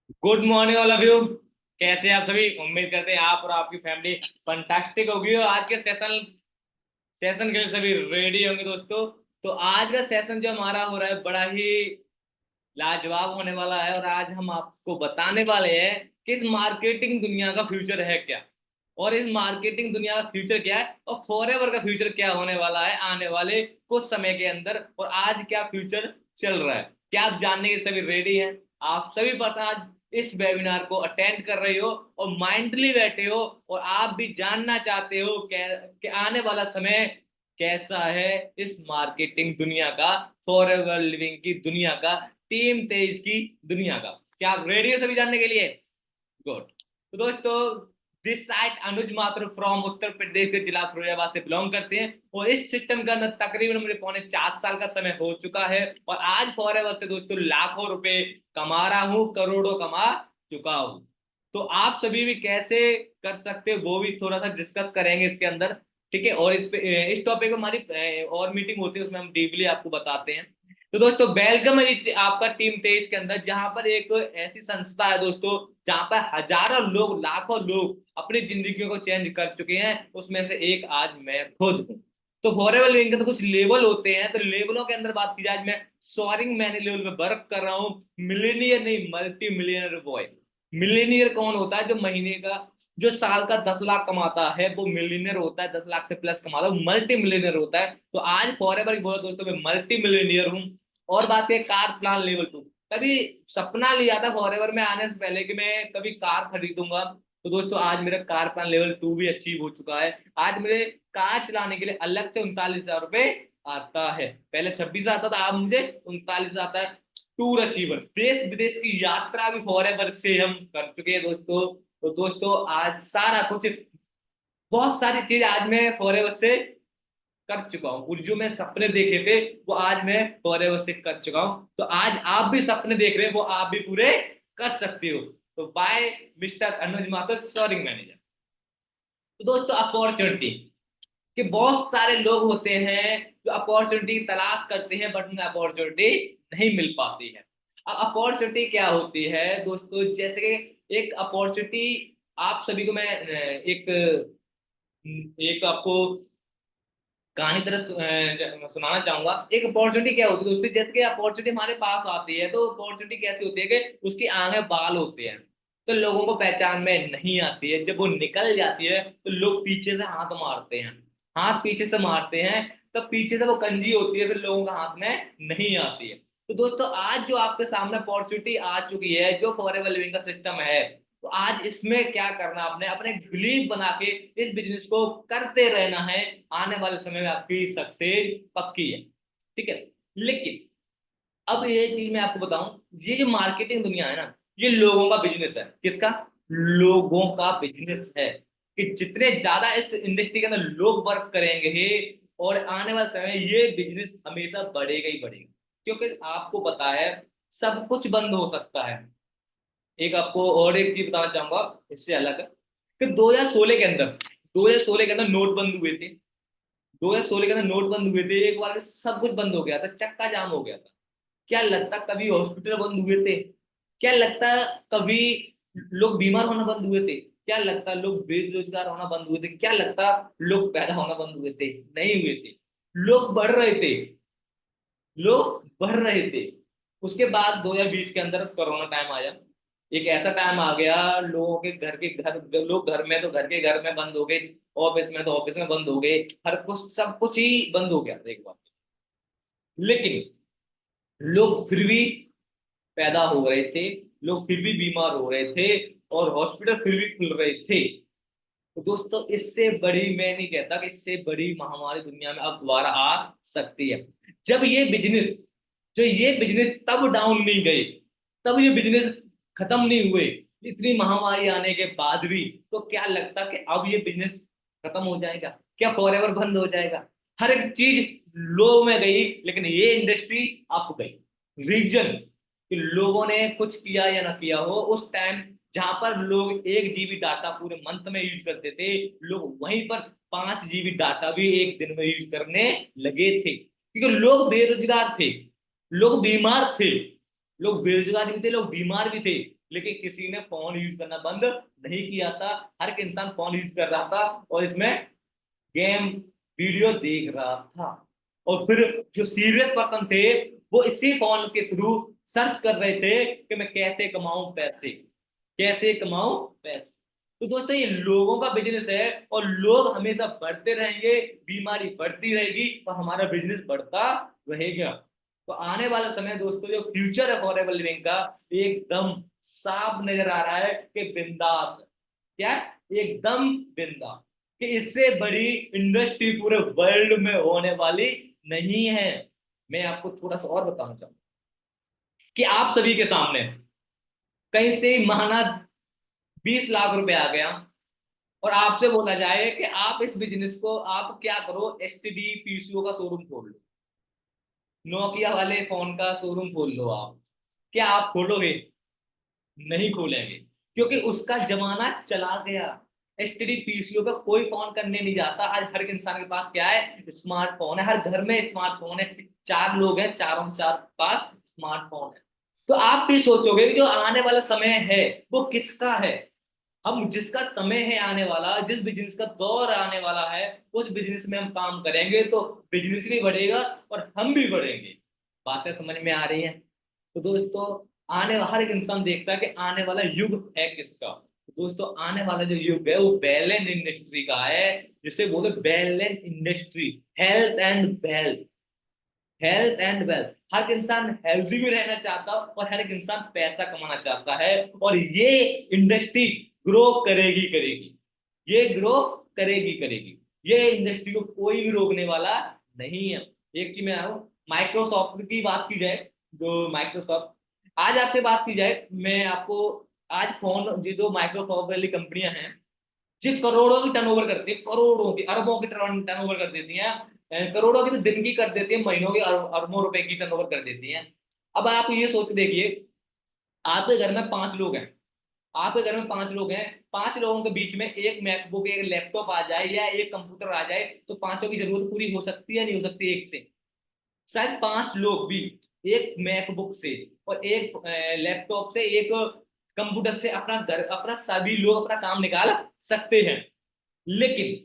Good morning all of you. कैसे हैं आप सभी? उम्मीद करते हैं आप और आपकी फैमिली फंटास्टिक होगी और आज के सेशन सेशन के लिए सभी रेडी होंगे दोस्तों। तो आज का सेशन जो हमारा हो रहा है बड़ा ही लाजवाब होने वाला है और आज हम आपको बताने वाले हैं कि इस मार्केटिंग दुनिया का फ्यूचर है क्या, और इस मार्केटिंग दुनिया का फ्यूचर क्या है और फॉरएवर का फ्यूचर क्या होने वाला है आने वाले कुछ समय के अंदर, और आज क्या फ्यूचर चल रहा है। क्या आप जानने के सभी रेडी हैं? आप सभी पर्सन आज इस वेबिनार को अटेंड कर रहे हो और माइंडली बैठे हो और आप भी जानना चाहते हो कि आने वाला समय कैसा है इस मार्केटिंग दुनिया का, फॉरएवर लिविंग की दुनिया का, टीम 23 की दुनिया का। क्या आप रेडी हो सभी जानने के लिए? गुड। तो दोस्तों, this side Anuj Mathur from Uttar Pradesh के जिला फिरोजाबाद से बिलोंग करते हैं और इस सिस्टम का अंदर तकरीबन मुझे 4.5 साल का समय हो चुका है और आज फॉरएवर से दोस्तों लाखों रुपए कमा रहा हूं, करोड़ों कमा चुका हूं। तो आप सभी भी कैसे कर सकते हो वो भी थोड़ा सा डिस्कस करेंगे इसके अंदर। ठीक है, और इस टॉपिक में हमारी और मीटिंग होती है, उसमें हम डीपली आपको बताते हैं। तो दोस्तों, वेलकम है आपका टीम 23 के अंदर, जहां पर एक ऐसी संस्था है दोस्तों जहां पर हजारों लोग, लाखों लोग अपनी जिंदगियों को चेंज कर चुके हैं, उसमें से एक आज मैं खुद हूं। तो फॉरएवर लिविंग के तो कुछ लेवल होते हैं, तो लेवलों के अंदर बात की जाए, आज मैं सोअरिंग मैनी लेवल पे वर्क कर रहा हूँ। मिलीनियर नहीं, मल्टी मिलियनर बॉय। मिलीनियर कौन होता है? जो महीने का, जो साल का 10 लाख कमाता है वो मिलीनियर होता है, 10 लाख से प्लस कमाता है वो मल्टी मिलीनियर होता है। तो आज फॉरएवर की बोला दोस्तों, मैं मल्टी मिलीनियर हूँ। और बात है कार प्लान लेवल 2। कभी सपना लिया था फॉरएवर में आने से पहले कि मैं कभी कार खरीदूंगा, तो दोस्तों आज मेरा कार प्लान लेवल 2 भी अचीव हो चुका है। आज मेरे कार चलाने के लिए अलग से 39,000 रुपए आता है। पहले 26 आता था, अब मुझे 39 आता है। टूर अचीवर, देश विदेश की यात्रा भी फॉरएवर से हम कर चुके हैं दोस्तों। तो दोस्तों आज सारा कुछ, बहुत सारी चीज आज मैं फॉरएवर से कर चुका हूँ, और जो मैं सपने देखे थे वो आज मैं फॉरएवर से कर चुका हूँ। तो आज आप भी सपने देख रहे हैं वो आप भी पूरे कर सकते हो। तो बाय मिस्टर अनुज माथुर, सोअरिंग मैनेजर। तो दोस्तों, अपॉर्चुनिटी कि बहुत सारे लोग होते हैं जो अपॉर्चुनिटी तलाश करते हैं बट उन्हें अपॉर्चुनिटी नहीं मिल पाती है। अब अपॉर्चुनिटी क्या होती है दोस्तों? जैसे कि एक अपॉर्चुनिटी, आप सभी को मैं एक एक आपको कहानी तरह सुनाना चाहूंगा। एक अपॉर्चुनिटी क्या होती है दोस्तों, जैसे कि अपॉर्चुनिटी हमारे पास आती है, तो अपॉर्चुनिटी कैसी होती है कि उसकी आंखें बाल होते हैं, तो लोगों को पहचान में नहीं आती है। जब वो निकल जाती है तो लोग पीछे से हाथ मारते हैं, हाथ पीछे से मारते हैं, तब पीछे से वो कंजी होती है, फिर लोगों के हाथ में नहीं आती है। तो दोस्तों, आज जो आपके सामने अपॉर्चुनिटी आ चुकी है, जो फॉरएवर लिविंग का सिस्टम है, तो आज इसमें क्या करना, आपने अपने बिलीव बना के इस बिजनेस को करते रहना है। आने वाले समय में आपकी सक्सेस पक्की है। ठीक है, लेकिन अब ये चीज मैं आपको बताऊं, ये जो मार्केटिंग दुनिया है ना, ये लोगों का बिजनेस है। किसका? लोगों का बिजनेस है। कि जितने ज्यादा इस इंडस्ट्री के अंदर लोग वर्क करेंगे और आने वाले समय में ये बिजनेस हमेशा बढ़ेगा ही बढ़ेगा, क्योंकि आपको पता है सब कुछ बंद हो सकता है। एक आपको और एक चीज बताना चाहूंगा इससे अलग है, कि 2016 के अंदर, 2016 के अंदर नोट बंद हुए थे। 2016 के अंदर नोट बंद हुए थे, एक बार में सब कुछ बंद हो गया था, चक्का जाम हो गया था। क्या लगता कभी हॉस्पिटल बंद हुए थे? क्या लगता कभी लोग बीमार होना बंद हुए थे? क्या लगता लोग बेरोजगार होना बंद हुए थे? क्या लगता लोग पैदा होना बंद हुए थे? नहीं हुए थे। लोग बढ़ रहे थे, लोग बढ़ रहे थे। उसके बाद 2020 के अंदर कोरोना टाइम आया। एक ऐसा टाइम आ गया, लोगों के घर के घर, लोग घर में तो घर के घर में बंद हो गए, ऑफिस में तो ऑफिस में बंद हो गए, हर कुछ सब कुछ ही बंद हो गया था एक बार। लेकिन लोग फिर भी पैदा हो रहे थे, लोग फिर भी बीमार हो रहे थे, और हॉस्पिटल फिर भी खुल रहे थे। तो दोस्तों, इससे बड़ी, मैं नहीं कहता कि इससे बड़ी महामारी दुनिया में अब दोबारा आ सकती है। जब ये बिजनेस, जो ये बिजनेस तब डाउन नहीं गए, तब ये बिजनेस खत्म नहीं हुए, इतनी महामारी आने के बाद भी, तो क्या लगता कि अब ये बिजनेस खत्म हो जाएगा? क्या फॉरएवर बंद हो जाएगा? हर एक चीज लो में गई, लेकिन ये इंडस्ट्री अप गई। रीजन कि लोगों ने कुछ किया या ना किया हो, उस टाइम जहां पर लोग 1 जीबी डाटा पूरे मंथ में यूज करते थे, लोग वहीं पर 5 जीबी डाटा भी एक दिन में यूज करने लगे थे, क्योंकि लोग बेरोजगार थे, लोग बीमार थे। लोग बेरोजगार भी थे, लोग बीमार भी थे। लेकिन किसी ने फोन यूज करना बंद नहीं किया था। हर एक इंसान फोन यूज कर रहा था और इसमें गेम वीडियो देख रहा था। और फिर जो सीरियस पर्सन थे वो इसी फोन के थ्रू सर्च कर रहे थे कि मैं कैसे कमाऊं पैसे, कैसे कमाऊं पैसे। तो दोस्तों ये लोगों का बिजनेस है और लोग हमेशा बढ़ते रहेंगे, बीमारी बढ़ती रहेगी और हमारा बिजनेस बढ़ता रहेगा। तो आने वाला समय दोस्तों जो फ्यूचर है फॉरेवर लिविंग का, एकदम साफ नजर आ रहा है कि बिंदास है। क्या है? एकदम बिंदास, कि इससे बड़ी इंडस्ट्री पूरे वर्ल्ड में होने वाली नहीं है। मैं आपको थोड़ा सा और बताना चाहूंगा कि आप सभी के सामने कहीं से महाना 20 लाख रुपए आ गया और आपसे बोला जाए कि आप इस बिजनेस को आप क्या करो, एसटीडी पीसीओ का शोरूम खोल लो, नोकिया वाले फोन का शोरूम खोल लो आप, क्या आप खोलोगे? नहीं खोलेंगे, क्योंकि उसका जमाना चला गया। एसटीडी पीसीओ का कोई फोन करने नहीं जाता। आज हर एक इंसान के पास क्या है? स्मार्टफोन है, हर घर में स्मार्टफोन है। 4 लोग हैं, चारों चार के पास स्मार्टफोन है। तो आप भी सोचोगे कि जो आने वाला समय है वो किसका है? हम जिसका समय है आने वाला, जिस बिजनेस का दौर आने वाला है, उस बिजनेस में हम काम करेंगे तो बिजनेस भी बढ़ेगा और हम भी बढ़ेंगे। बातें समझ में आ रही हैं? तो दोस्तों आने हर एक इंसान देखता है कि आने वाला युग है किसका। तो दोस्तों आने वाला जो युग है वो बैलेंस इंडस्ट्री का है, जिसे बोले balance industry. Health and wealth, health and wealth. हर एक इंसान हेल्दी भी रहना चाहता है और हर एक इंसान पैसा कमाना चाहता है। और ये इंडस्ट्री ग्रो करेगी करेगी, ये ग्रो करेगी करेगी। ये इंडस्ट्री को कोई भी रोकने वाला नहीं है। एक चीज में आऊं, माइक्रोसॉफ्ट की बात की जाए, जो माइक्रोसॉफ्ट, आज आपसे बात की जाए, मैं आपको आज फोन जो माइक्रोसॉफ्ट वाली कंपनियां हैं, जो करोड़ों की टर्नओवर करती है, करोड़ों की अरबों की टर्नओवर कर देती हैं, करोड़ों की तो दिन की कर देती है, महीनों की अरबों रुपए की टर्नओवर कर देती हैं। अब आप ये सोच के देखिए, आपके घर में 5 लोग हैं, आपके घर में 5 लोग हैं, 5 लोगों के बीच में एक मैकबुक एक लैपटॉप आ जाए या एक कंप्यूटर आ जाए तो पांचों की जरूरत पूरी हो सकती है नहीं हो सकती? एक से शायद 5 लोग भी एक मैकबुक से और एक लैपटॉप से, एक कंप्यूटर से अपना घर, अपना सभी लोग अपना काम निकाल सकते हैं। लेकिन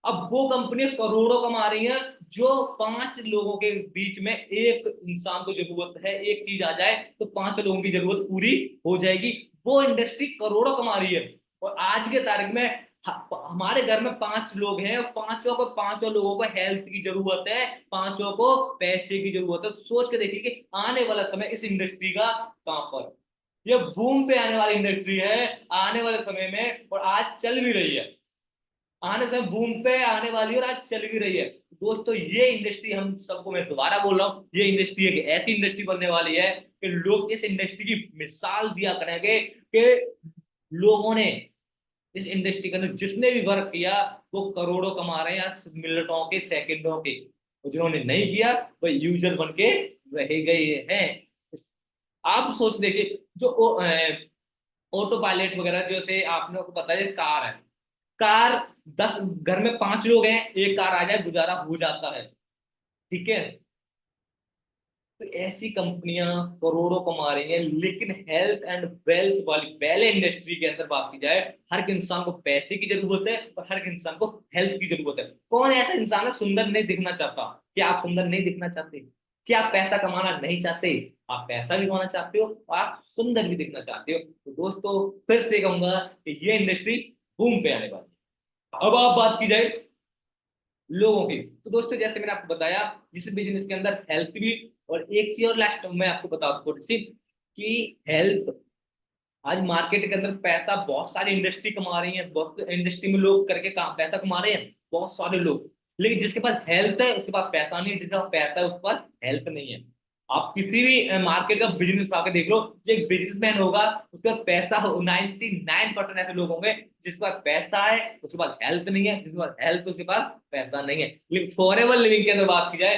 अब वो कंपनी करोड़ों कमा रही है, जो 5 लोगों के बीच में एक इंसान को जरूरत है, एक चीज आ जाए तो 5 लोगों की जरूरत पूरी हो जाएगी। वो इंडस्ट्री करोड़ों कमा रही है। और आज के तारीख में हमारे घर में 5 लोग हैं, पांचों को, 5 लोगों को हेल्थ की जरूरत है, 5 को पैसे की जरूरत है। सोच के देखिए कि आने वाला समय इस इंडस्ट्री का कहां पर, ये बूम पे आने वाली इंडस्ट्री है आने वाले समय में, और आज चल भी रही है। आने से बूम पे आने वाली है और आज चल भी रही है। दोस्तों ये इंडस्ट्री, हम सबको मैं दोबारा बोल रहा हूँ, ये इंडस्ट्री एक ऐसी इंडस्ट्री बनने वाली है कि लोग इस इंडस्ट्री की मिसाल दिया करेंगे कि लोगों ने इस इंडस्ट्री के अंदर जिसने भी वर्क किया वो करोड़ों कमा रहे हैं आज मिनटों के, सेकंडों के। और जिन्होंने नहीं किया वो यूजर बन के रह गए हैं। आप सोच देखिए, जो ऑटो पायलट वगैरह, जैसे आपने को पता है कार है, कार 10 घर में 5 लोग हैं, एक कार आ जाए गुजारा हो जाता है। ठीक है? तो ऐसी कंपनियां करोड़ों कमा रही हैं। लेकिन हेल्थ एंड वेल्थ वाली पहले इंडस्ट्री के अंदर बात की जाए, हर एक इंसान को पैसे की जरूरत है और हर एक इंसान को हेल्थ की जरूरत है। कौन ऐसा इंसान है सुंदर नहीं दिखना चाहता? क्या आप सुंदर नहीं दिखना चाहते? क्या आप पैसा कमाना नहीं चाहते? आप पैसा भी कमाना चाहते हो और आप सुंदर भी दिखना चाहते हो। तो दोस्तों फिर से कहूंगा कि ये इंडस्ट्री बूम पे आने वाली है। अब आप बात की जाए लोगों की, तो दोस्तों जैसे मैंने आपको बताया, जिस बिजनेस के अंदर हेल्थ भी, और एक चीज और लास्ट में आपको बता दूं थोड़ी सी, कि हेल्थ, आज मार्केट के अंदर पैसा बहुत सारी इंडस्ट्री कमा रही है, बहुत इंडस्ट्री में लोग करके काम पैसा कमा रहे हैं बहुत सारे लोग। लेकिन जिसके पास हेल्थ है उसके पास पैसा नहीं है, जिसके पास पैसा है उसके पास हेल्थ नहीं है। आप किसी भी मार्केट का बिजनेस आके देख लो, जो एक बिजनेसमैन होगा उसके पास पैसा हो, 99% ऐसे लोग होंगे जिसके पास पैसा है उसके पास हेल्थ नहीं है, जिसके पास हेल्थ उसके पास पैसा नहीं है। लेकिन फॉरएवर लिविंग के अंदर बात की जाए,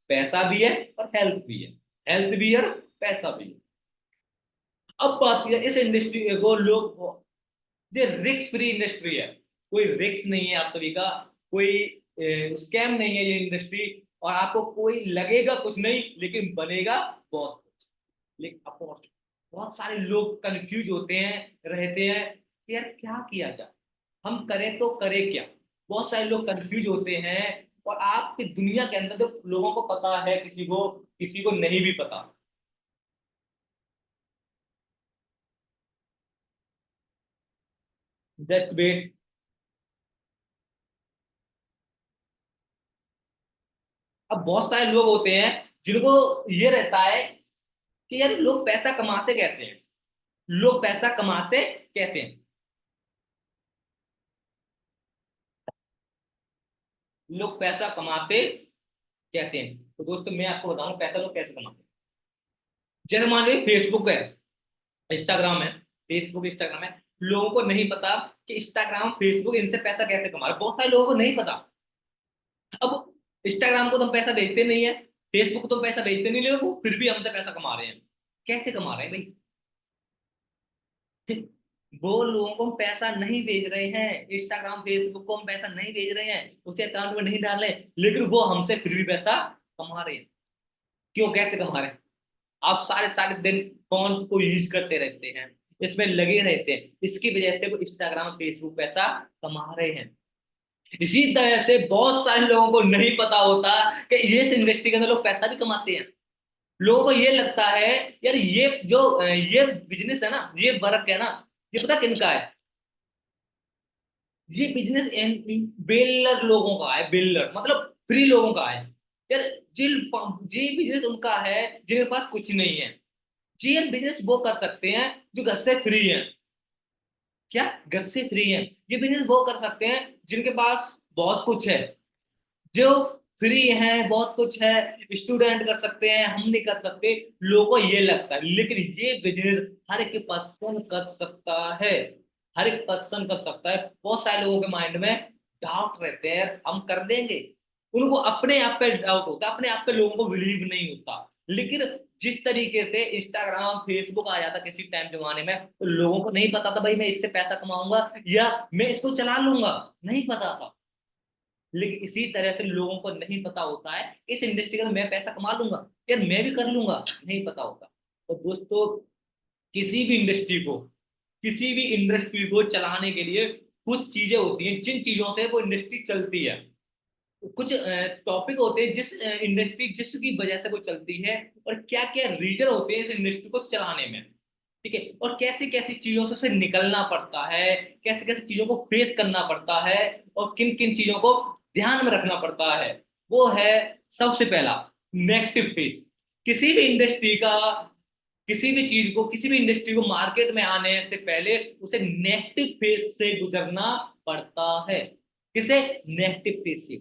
पैसा भी है और हेल्थ भी है, हेल्थ भी है और पैसा भी है। अब बात की जाए इस इंडस्ट्री को, लोग, ये रिस्क फ्री इंडस्ट्री है, कोई रिस्क नहीं है आप सभी का, कोई स्कैम नहीं है ये इंडस्ट्री। और आपको कोई लगेगा कुछ नहीं लेकिन बनेगा बहुत कुछ, लेकिन अपॉर्चुनिटी, बहुत सारे लोग कंफ्यूज होते हैं, रहते हैं कि यार क्या किया जाए, हम करें तो करें क्या। बहुत सारे लोग कंफ्यूज होते हैं। और आपकी दुनिया के अंदर तो लोगों को पता है, किसी को नहीं भी पता। Just wait. अब बहुत सारे लोग होते हैं जिनको ये रहता है कि यार लोग पैसा कमाते कैसे हैं, लोग पैसा कमाते कैसे हैं, लोग पैसा कमाते कैसे हैं। तो दोस्तों मैं आपको बताऊं पैसा लोग कैसे कमाते हैं। जैसे मान लीजिए फेसबुक है, इंस्टाग्राम है, फेसबुक इंस्टाग्राम है। लोगों को नहीं पता कि इंस्टाग्राम फेसबुक इनसे पैसा कैसे कमा रहे, बहुत सारे लोगों को नहीं पता। अब इंस्टाग्राम को तो हम पैसा भेजते नहीं है, फेसबुक को तो पैसा भेजते नहीं, लोगों को फिर भी हमसे पैसा कमा रहे हैं। कैसे कमा रहे हैं भाई? वो लोगों को हम पैसा नहीं भेज रहे हैं, इंस्टाग्राम फेसबुक को हम पैसा नहीं भेज रहे हैं, उसके अकाउंट में नहीं डाल रहे हैं, लेकिन वो हमसे फिर भी पैसा कमा रहे हैं। क्यों, कैसे कमा रहे हैं? आप सारे सारे दिन फोन को यूज करते रहते हैं, इसमें लगे रहते हैं, इसकी वजह से वो इंस्टाग्राम फेसबुक पैसा कमा रहे हैं। इसी तरह से बहुत सारे लोगों को नहीं पता होता कि ये इंडस्ट्री के अंदर लोग पैसा भी कमाते हैं। लोगों को ये लगता है यार ये जो ये बिजनेस है ना, ये वर्क है ना, ये पता किनका है? ये बिजनेस बिल्डर लोगों का है, बिल्डर मतलब फ्री लोगों का है। यार जिन ये बिजनेस उनका है जिनके पास कुछ नहीं है। जी ये बिजनेस वो कर सकते हैं जो घर से फ्री है। क्या, घर से फ्री है? ये बिजनेस वो कर सकते हैं जिनके पास बहुत कुछ है, जो फ्री है, बहुत कुछ है। स्टूडेंट कर सकते हैं, हम नहीं कर सकते। लोगों को ये लगता है, लेकिन ये बिजनेस हर एक पर्सन कर सकता है, हर एक पर्सन कर सकता है। बहुत सारे लोगों के माइंड में डाउट रहते हैं, यार हम कर देंगे। उनको अपने आप पे डाउट होता है, अपने आप पे लोगों को बिलीव नहीं होता। लेकिन जिस तरीके से इंस्टाग्राम फेसबुक आ जाता किसी टाइम जमाने में, तो लोगों को नहीं पता था भाई मैं इससे पैसा कमाऊंगा या मैं इसको चला लूंगा, नहीं पता था। लेकिन इसी तरह से लोगों को नहीं पता होता है इस इंडस्ट्री का मैं पैसा कमा लूंगा, यार मैं भी कर लूंगा, नहीं पता होता। तो दोस्तों किसी भी इंडस्ट्री को, किसी भी इंडस्ट्री को चलाने के लिए कुछ चीजें होती हैं जिन चीजों से वो इंडस्ट्री चलती है। कुछ टॉपिक होते हैं जिस इंडस्ट्री जिसकी वजह से वो चलती है, और क्या क्या रीजन होते हैं इस इंडस्ट्री को चलाने में। ठीक है, और कैसी कैसी चीजों से उसे निकलना पड़ता है, कैसे कैसे चीजों को फेस करना पड़ता है, और किन किन चीजों को ध्यान में रखना पड़ता है। वो है सबसे पहला नेगेटिव फेस। किसी भी इंडस्ट्री का, किसी भी चीज को, किसी भी इंडस्ट्री को मार्केट में आने से पहले उसे नेगेटिव फेस से गुजरना पड़ता है। किसे? नेगेटिव फेस से।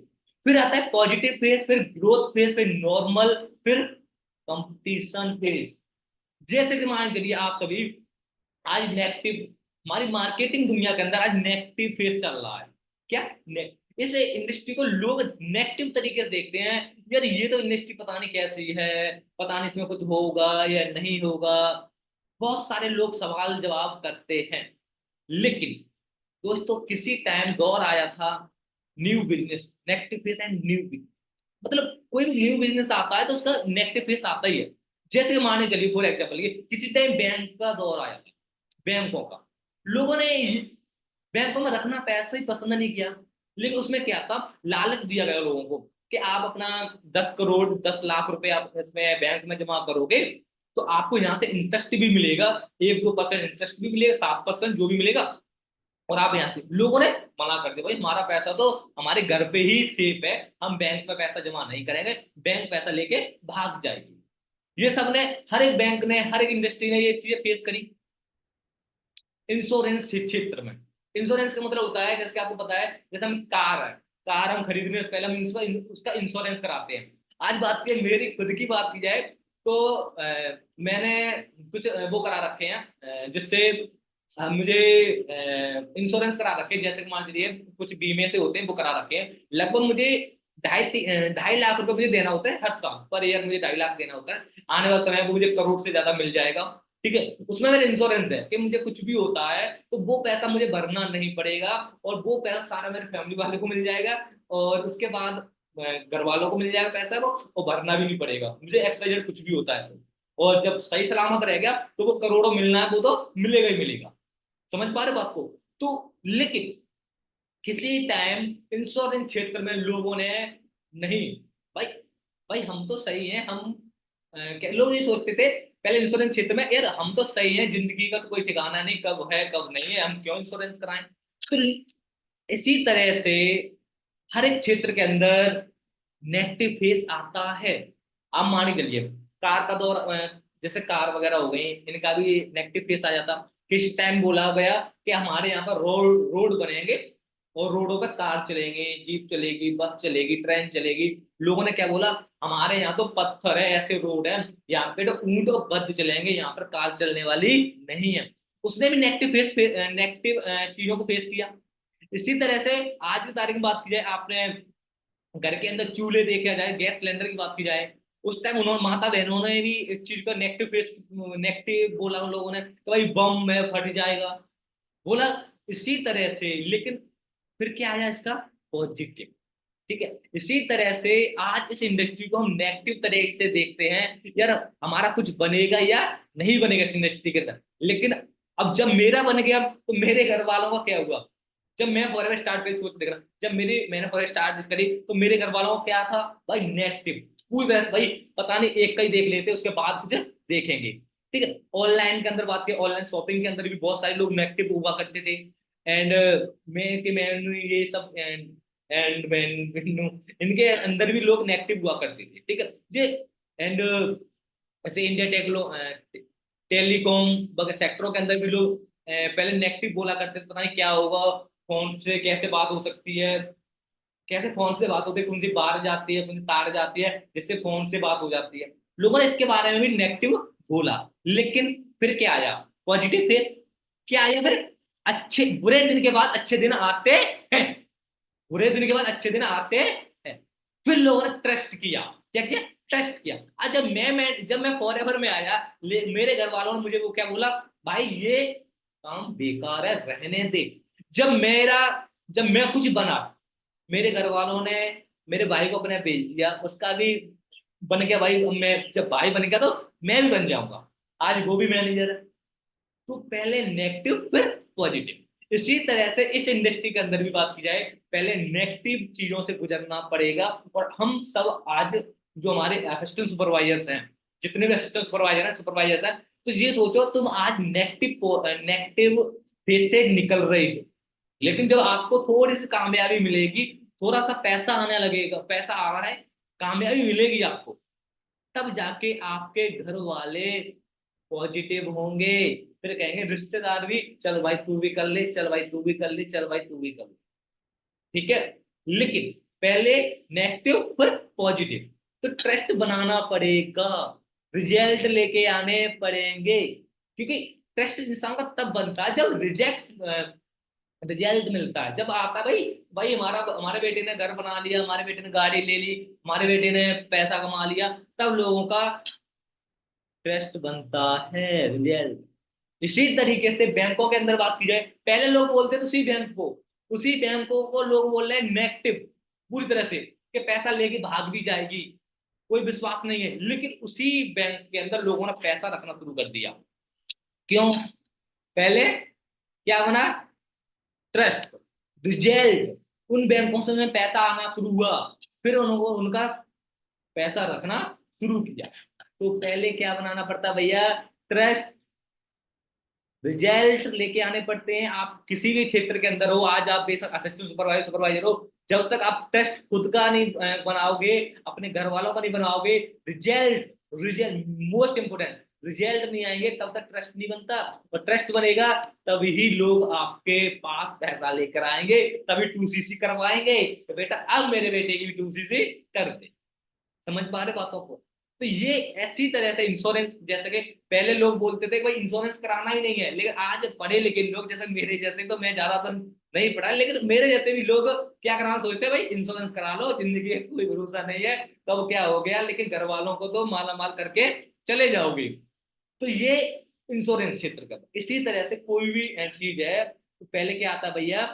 फिर आता है पॉजिटिव फेस, फिर ग्रोथ फेस, फिर नॉर्मल, फिर कंपटीशन फेस। जैसे कि मान चलिए आप सभी आज नेगेटिव, हमारी मार्केटिंग दुनिया के अंदर आज नेगेटिव फेस चल रहा है। क्या? इस इंडस्ट्री को लोग नेगेटिव तरीके से देखते हैं। यार ये तो इंडस्ट्री पता नहीं कैसी है, पता नहीं इसमें कुछ होगा या नहीं होगा। बहुत सारे लोग सवाल जवाब करते हैं। लेकिन दोस्तों किसी टाइम दौर आया था new business, negative face and new business. मतलब कोई भी न्यू बिजनेस आता है तो उसका नेगेटिव फेस आता ही है। जैसे माने चलिए फॉर एग्जाम्पल, ये किसी टाइम बैंक का दौर आया था, बैंकों का। लोगों ने बैंकों में रखना पैसा ही पसंद नहीं किया। लेकिन उसमें क्या था, लालच दिया गया लोगों को कि आप अपना 10 करोड़, 10 लाख रुपए आप इसमें बैंक में जमा करोगे तो आपको यहाँ से इंटरेस्ट भी मिलेगा, 1-2% इंटरेस्ट भी मिलेगा, 7% जो भी मिलेगा। और आप यहाँ से, लोगों ने मना कर दिया भाई हमारा पैसा तो हमारे घर पे ही सेफ है, हम बैंक में पैसा जमा नहीं करेंगे, बैंक पैसा लेके भाग जाएगी। ये सब ने, हर एक बैंक ने, हर एक इंडस्ट्री ने ये चीजें फेस करी। इंश्योरेंस क्षेत्र में, इंश्योरेंस का मतलब होता है, जैसे कि आपको पता है, जैसे हम कार है, कार हम खरीदने से पहले हम उसका इंश्योरेंस कराते हैं। आज बात की मेरी खुद की बात की जाए तो मैंने कुछ वो करा रखे हैं, जिससे मुझे इंश्योरेंस करा रखे हैं। जैसे कि मान लीजिए कुछ बीमे से होते हैं, वो करा रखे हैं। लगभग मुझे 2.5 लाख रुपए मुझे देना होता है हर साल, पर ईयर मुझे 2.5 लाख देना होता है। आने वाले समय में मुझे करोड़ से ज्यादा मिल जाएगा। ठीक है, उसमें मेरा इंश्योरेंस है कि मुझे कुछ भी होता है तो वो पैसा मुझे भरना नहीं पड़ेगा, और वो पैसा सारा मेरे फैमिली वाले को मिल जाएगा। और उसके बाद घर वालों को मिल जाएगा पैसा, वो भरना भी नहीं पड़ेगा मुझे, एक्सवाइजेड कुछ भी होता है तो। और जब सही सलामत रह गया तो वो करोड़ों मिलना है वो तो मिलेगा ही मिलेगा। समझ पा रहे बात को? तो लेकिन किसी टाइम इंश्योरेंस क्षेत्र में लोगों ने नहीं, भाई भाई हम तो सही हैं, हम लोग ये सोचते थे पहले इंश्योरेंस क्षेत्र में, यार हम तो सही हैं, जिंदगी का तो कोई ठिकाना नहीं, कब है कब नहीं है, हम क्यों इंश्योरेंस कराएं। तो इसी तरह से हर एक क्षेत्र के अंदर नेगेटिव फेस आता है। आप मान के चलिए कार का दौर, जैसे कार वगैरह हो गई, इनका भी नेगेटिव फेस आ जाता। किस टाइम बोला गया कि हमारे यहाँ पर रोड रोड बनेंगे और रोडों पर कार चलेंगे, जीप चलेगी, बस चलेगी, ट्रेन चलेगी। लोगों ने क्या बोला, हमारे यहाँ तो पत्थर है, ऐसे रोड है, यहाँ पे तो ऊंट और गध चलेंगे, यहाँ पर कार चलने वाली नहीं है। उसने भी नेगेटिव चीजों को फेस किया। इसी तरह से आज की तारीख में बात की जाए, आपने घर के अंदर चूल्हे देखा जाए, गैस सिलेंडर की बात की जाए, उस टाइम उन्होंने माता बहनों ने भी इस चीज का नेगेटिव बोला उन लोगों ने कि भाई बम में फट जाएगा, बोला इसी तरह से। लेकिन फिर क्या आया इसका पॉजिटिव। ठीक है, इसी तरह से आज इस इंडस्ट्री को हम नेगेटिव तरीके से देखते हैं, यार हमारा कुछ बनेगा या नहीं बनेगा इस इंडस्ट्री के अंदर। लेकिन अब जब मेरा बन गया तो मेरे घर वालों का क्या हुआ। जब मैं फॉरेवर स्टार्ट करी, सोच देख रहा, जब मैंने फॉरेवर स्टार्ट करी तो मेरे घर वालों को क्या था भाई, नेगेटिव पूरी तरह से, भाई पता नहीं एक का ही देख लेते उसके बाद कुछ देखेंगे। ठीक है, ऑनलाइन के अंदर बात की, ऑनलाइन शॉपिंग के अंदर भी बहुत सारे लोग नेगेटिव हुआ करते थे। एंड मैं ये सब एंड मैन इनके अंदर भी लोग नेगेटिव हुआ करते थे। ठीक है, ये एंड ऐसे इंडिया टेलीकॉम वगैरह सेक्टरों के अंदर भी लोग पहले नेगेटिव बोला करते थे, पता नहीं क्या होगा, फोन से कैसे बात हो सकती है, कैसे फोन से बात होती है, कौन सी बाहर जाती है, कौन सी तार जाती है जिससे फोन से बात हो जाती है। लोगों ने इसके बारे में भी नेगेटिव बोला। लेकिन फिर क्या आया, पॉजिटिव फेस। क्या आया फिर, अच्छे बुरे दिन के बाद अच्छे दिन आते हैं, बुरे दिन के बाद अच्छे दिन आते हैं। फिर लोगों ने ट्रस्ट किया, क्या किया, ट्रस्ट किया। आज जब मैं फॉरएवर में आया, मेरे घर वालों ने मुझे वो क्या बोला, भाई ये काम बेकार है, रहने दे। जब मेरा जब मैं कुछ बना, मेरे घर वालों ने मेरे भाई को अपने भेज दिया, उसका भी बन गया भाई, मैं जब भाई बन गया तो मैं भी बन जाऊंगा, आज वो भी मैनेजर है। तो पहले नेगेटिव फिर पॉजिटिव। इसी तरह से इस इंडस्ट्री के अंदर भी बात की जाए, पहले नेगेटिव चीजों से गुजरना पड़ेगा। और हम सब आज जो हमारे असिस्टेंट सुपरवाइजर्स हैं, जितने भी असिस्टेंट सुपरवाइजर हैं, तो ये सोचो तुम आज नेगेटिव फेज से निकल रहे हो। लेकिन जब आपको थोड़ी सी कामयाबी मिलेगी, थोड़ा सा पैसा आने लगेगा, पैसा आ रहा है, कामयाबी मिलेगी आपको, तब जाके आपके घर वाले पॉजिटिव होंगे। फिर कहेंगे रिश्तेदार भी, चल भाई तू भी कर ले, चल भाई तू भी कर ले, चल भाई तू भी कर ले। ठीक है, लेकिन पहले नेगेटिव फिर पॉजिटिव, तो ट्रस्ट बनाना पड़ेगा, रिजल्ट लेके आने पड़ेंगे। क्योंकि ट्रस्ट इंसान का तब बनता है जब रिजल्ट मिलता है, जब आता है भाई, भाई हमारे बेटे ने घर बना लिया, हमारे बेटे ने गाड़ी ले ली, हमारे बेटे ने पैसा कमा लिया, तब लोगों का ट्रस्ट बनता है, रिजल्ट। इसी तरीके से बैंकों के अंदर बात की जाए, पहले लोग बोलते थे उसी बैंकों को लोग बोल रहे हैं नेगेटिव पूरी तरह से, कि पैसा लेके भाग भी जाएगी, कोई विश्वास नहीं है। लेकिन उसी बैंक के अंदर लोगों ने पैसा रखना शुरू कर दिया। क्यों? पहले क्या बना, ट्रस्ट, रिजल्ट। उन बैंकों से पैसा आना शुरू हुआ, फिर उनको उनका पैसा रखना शुरू किया। तो पहले क्या बनाना पड़ता भैया, ट्रस्ट, रिजल्ट लेके आने पड़ते हैं। आप किसी भी क्षेत्र के अंदर हो, आज आप बेशक असिस्टेंट सुपरवाइजर हो, जब तक आप ट्रस्ट खुद का नहीं बनाओगे, अपने घर वालों का नहीं बनाओगे, result result most important, result नहीं आएंगे तब तक ट्रस्ट नहीं बनता। और ट्रस्ट बनेगा तभी लोग आपके पास पैसा लेकर आएंगे, तभी 2CC करवाएंगे, तो बेटा अब मेरे बेटे की भी 2CC कर दे। समझ पा रहे बातों को? तो ये ऐसी तरह से इंश्योरेंस, जैसे कि पहले लोग बोलते थे भाई इंश्योरेंस कराना ही नहीं है, लेकिन आज पढ़े लिखे लोग जैसे मेरे जैसे, तो मैं ज्यादा तो नहीं पढ़ा, लेकिन मेरे जैसे भी लोग क्या कराना सोचते हैं, भाई इंश्योरेंस करा लो, जिंदगी का कोई भरोसा नहीं है कब क्या हो गया, लेकिन घर वालों को तो माला माल करके चले जाओगे। तो ये इंश्योरेंस क्षेत्र का। इसी तरह से कोई भी चीज है, तो पहले क्या आता है भैया,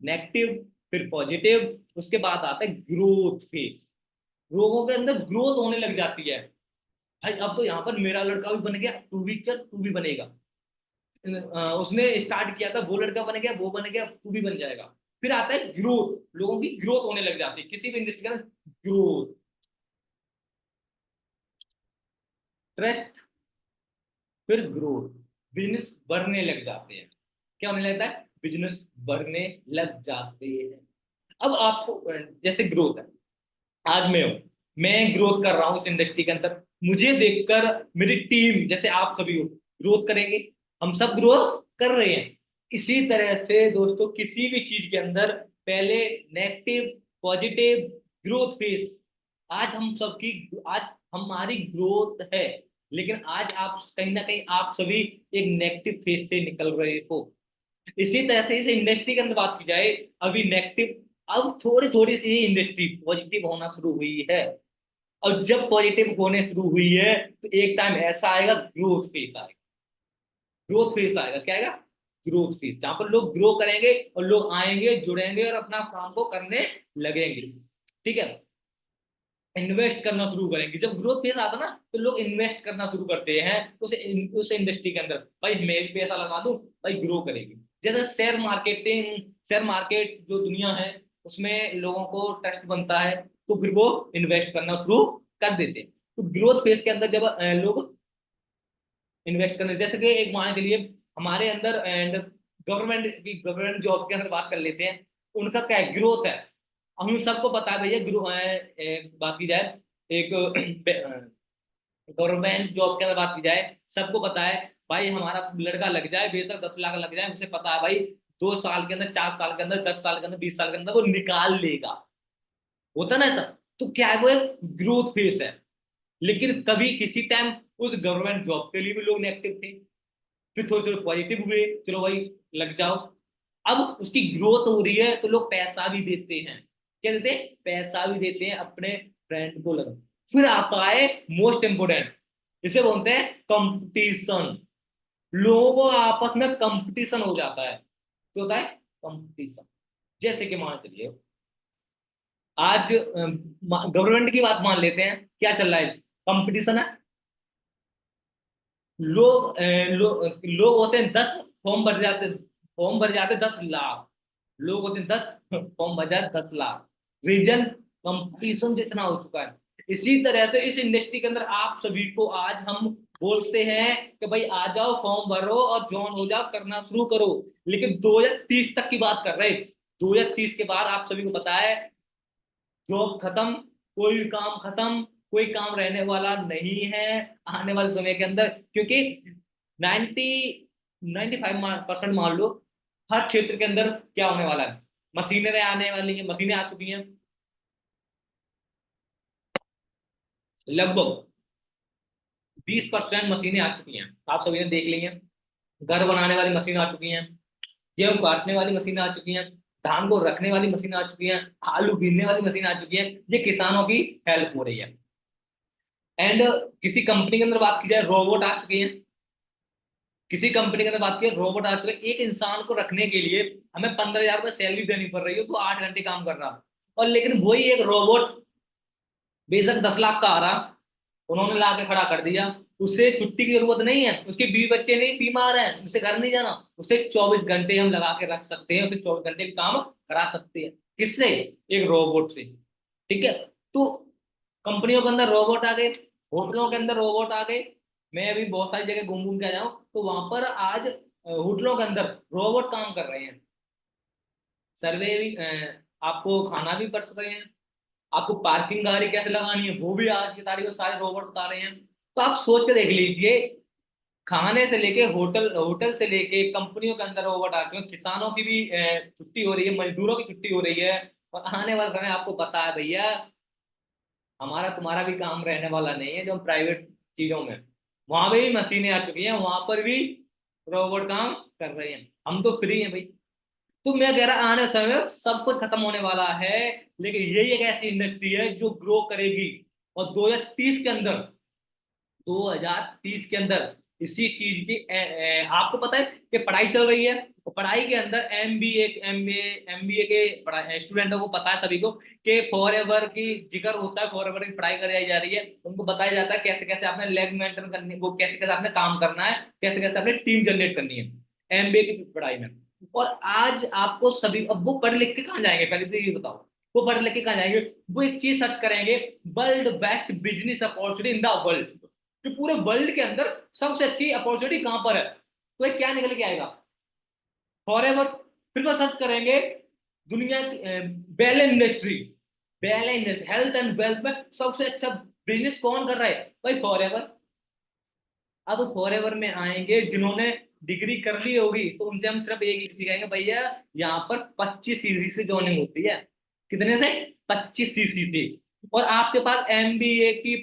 नेगेटिव, फिर पॉजिटिव, उसके बाद आता है ग्रोथ फेज। लोगों के अंदर ग्रोथ होने लग जाती है। भाई अब तो यहाँ पर मेरा लड़का भी बन गया, तू भी चल, तू भी बनेगा। उसने स्टार्ट किया था, वो लड़का बन गया, वो बन गया, तू भी बन जाएगा। फिर आता है ग्रोथ, लोगों की ग्रोथ होने लग जाती है किसी भी इंडस्ट्री का, ग्रोथ, ट्रस्ट, फिर ग्रोथ, बिजनेस बढ़ने लग जाते हैं। क्या होने लगता है? बिजनेस बढ़ने लग जाते हैं। अब आपको जैसे ग्रोथ है, आज मैं हूं, मैं ग्रोथ कर रहा हूं इस इंडस्ट्री के अंदर, मुझे देखकर मेरी टीम जैसे आप सभी हो ग्रोथ करेंगे, हम सब ग्रोथ कर रहे हैं। इसी तरह से दोस्तों किसी भी चीज के अंदर पहले नेगेटिव, पॉजिटिव, ग्रोथ फेस, आज हम सबकी, आज हमारी ग्रोथ है, लेकिन आज आप कहीं ना कहीं आप सभी एक नेगेटिव फेस से निकल रहे हो। इसी तरह से इस इंडस्ट्री के अंदर बात की जाए, अभी नेगेटिव, अब थोड़ी थोड़ी सी इंडस्ट्री पॉजिटिव होना शुरू हुई है। और जब पॉजिटिव होने शुरू हुई है तो एक टाइम ऐसा आएगा, ग्रोथ फेस आएगा। ग्रोथ फेस आएगा, क्या आएगा? ग्रोथ फेस, जहां पर लोग ग्रो करेंगे और लोग आएंगे, जुड़ेंगे और अपना काम को करने लगेंगे। ठीक है, इन्वेस्ट करना शुरू करेंगे। जब ग्रोथ फेज आता ना तो लोग इन्वेस्ट करना शुरू करते हैं उस इंडस्ट्री के अंदर, भाई मैं भी पैसा लगा दूं, भाई ग्रो करेगी। जैसे शेयर मार्केटिंग, शेयर मार्केट जो दुनिया है, उसमें लोगों को ट्रस्ट बनता है, तो फिर वो इन्वेस्ट करना शुरू कर देते हैं। तो ग्रोथ फेज के अंदर जब लोग इन्वेस्ट करने, जैसे कि एक मान चलिए हमारे अंदर एंड गवर्नमेंट की, गवर्नमेंट जॉब के अंदर बात कर लेते हैं, उनका क्या ग्रोथ है, हम सबको पता है भैया। बात की जाए एक गवर्नमेंट जॉब के अंदर बात की जाए, सबको पता है भाई, हमारा लड़का लग जाए, बेशक 10 लाख लग जाए, मुझे पता है भाई 2 साल के अंदर, 4 साल के अंदर, 10 साल के अंदर, 20 साल के अंदर वो निकाल लेगा। होता ना ऐसा? तो क्या है, वो एक ग्रोथ फेस है। लेकिन कभी किसी टाइम उस गवर्नमेंट जॉब के लिए भी लोग नेगेटिव थे, फिर थोड़े थोड़े पॉजिटिव हुए, चलो भाई लग जाओ। अब उसकी ग्रोथ हो रही है तो लोग पैसा भी देते हैं। क्या देते हैं? पैसा भी देते हैं अपने फ्रेंड को लगा। फिर आता है मोस्ट इंपोर्टेंट, इसे बोलते हैं कंपटीशन। लोगों को आपस में कंपटीशन हो जाता है, तो होता है कंपटीशन। जैसे कि मान चलिए आज गवर्नमेंट की बात मान लेते हैं, क्या चल रहा है? कंपटीशन है। लोग होते हैं 10, फॉर्म भर जाते, 10 लाख लोग होते हैं, 10 फॉर्म भर जाते, 10 लाख। रीजन, कंपटीशन जितना हो चुका है। इसी तरह से इस इंडस्ट्री के अंदर आप सभी को आज हम बोलते हैं कि भाई आ जाओ, फॉर्म भरो और ज्वाइन हो जाओ, करना शुरू करो। लेकिन 2030 तक की बात कर रहे हैं, 2030 के बाद आप सभी को पता है जॉब खत्म, कोई काम खत्म, कोई काम रहने वाला नहीं है आने वाले समय के अंदर। क्योंकि 95% मान लो, हर क्षेत्र के अंदर क्या होने वाला है, मशीनें आने वाली हैं, मशीनें आ चुकी हैं। लगभग 20% मशीनें आ चुकी हैं, आप सभी ने देख ली हैं। घर बनाने वाली मशीन आ चुकी हैं, गेहूं काटने वाली मशीन आ चुकी हैं, धान को रखने वाली मशीन आ चुकी हैं, आलू बीनने वाली मशीन आ चुकी है। ये किसानों की हेल्प हो रही है। एंड किसी कंपनी के अंदर बात की जाए, रोबोट आ चुके हैं। किसी कंपनी के अंदर बात की जाए, रोबोट आ चुके हैं। एक इंसान को रखने के लिए हमें 15,000 रुपये सैलरी देनी पड़ रही है, तो 8 घंटे काम कर रहा। और लेकिन वही एक रोबोट बेशक 10 लाख का आ रहा, उन्होंने ला के खड़ा कर दिया, उसे छुट्टी की जरूरत नहीं है, उसके बीवी बच्चे नहीं बीमार हैं, उसे घर नहीं जाना, उसे 24 घंटे हम लगा के रख सकते हैं, उसे 24 घंटे का काम करा सकते हैं। किससे? एक रोबोट से। ठीक है, तो कंपनियों के अंदर रोबोट आ गए, होटलों के अंदर रोबोट आ गए। मैं अभी बहुत सारी जगह घूम घूम के आया हूँ, तो वहां पर आज होटलों के अंदर रोबोट काम कर रहे हैं। सर्वे भी आपको खाना भी कर रहे हैं, आपको पार्किंग गाड़ी कैसे लगानी है वो भी आज की तारीख में सारे रोबोट बता रहे हैं। तो आप सोच के देख लीजिए, खाने से लेके होटल, होटल से लेके कंपनियों के अंदर रोबोट आ चुके हैं, किसानों की भी छुट्टी हो रही है, मजदूरों की छुट्टी हो रही है। और आने वाले समय आपको पता है भैया, हमारा तुम्हारा भी काम रहने वाला नहीं है, जो हम प्राइवेट चीजों में, वहां पे भी मशीनें आ चुकी हैं, वहां पर भी रोबोट काम कर रहे हैं, हम तो फ्री हैं भाई। तो मैं कह रहा आने समय में सब कुछ खत्म होने वाला है, लेकिन यही एक ऐसी इंडस्ट्री है जो ग्रो करेगी। और 2030 के अंदर, 2030 के अंदर इसी चीज की आपको पता है कि पढ़ाई चल रही है, और पढ़ाई के अंदर एमबीए के स्टूडेंटों को पता है सभी को कि फॉर एवर की जिक्र होता है, फॉर एवर की पढ़ाई कराई जा रही है, उनको बताया जाता है कैसे कैसे आपने लेग मेंटेन करनी, वो कैसे कैसे आपने काम करना है, कैसे कैसे आपने टीम जनरेट करनी है एमबीए की पढ़ाई में। और आज आपको सभी, अब वो पढ़ लिख के कहाँ जाएंगे पहले तो ये बताओ, वो पढ़ लिख के कहाँ जाएंगे? वो एक चीज सर्च करेंगे, world best business opportunity in the world, कि पूरे वर्ल्ड के अंदर सबसे अच्छी अपॉर्चुनिटी कहां पर है, तो ये क्या निकल के आएगा? फॉरएवर। फिर वो सर्च करेंगे दुनिया की bell industry, bell industry health and wealth में सबसे अच्छा बिजनेस कौन कर रहा है? भाई फॉरएवर। अब फॉरएवर में आएंगे जिन्होंने डिग्री कर ली होगी, तो उनसे हम सिर्फ एक ही सिखाएंगे, भैया यहाँ पर 25 से ज्वाइनिंग होती है। कितने से? 25 से। और आपके पास एमबीए की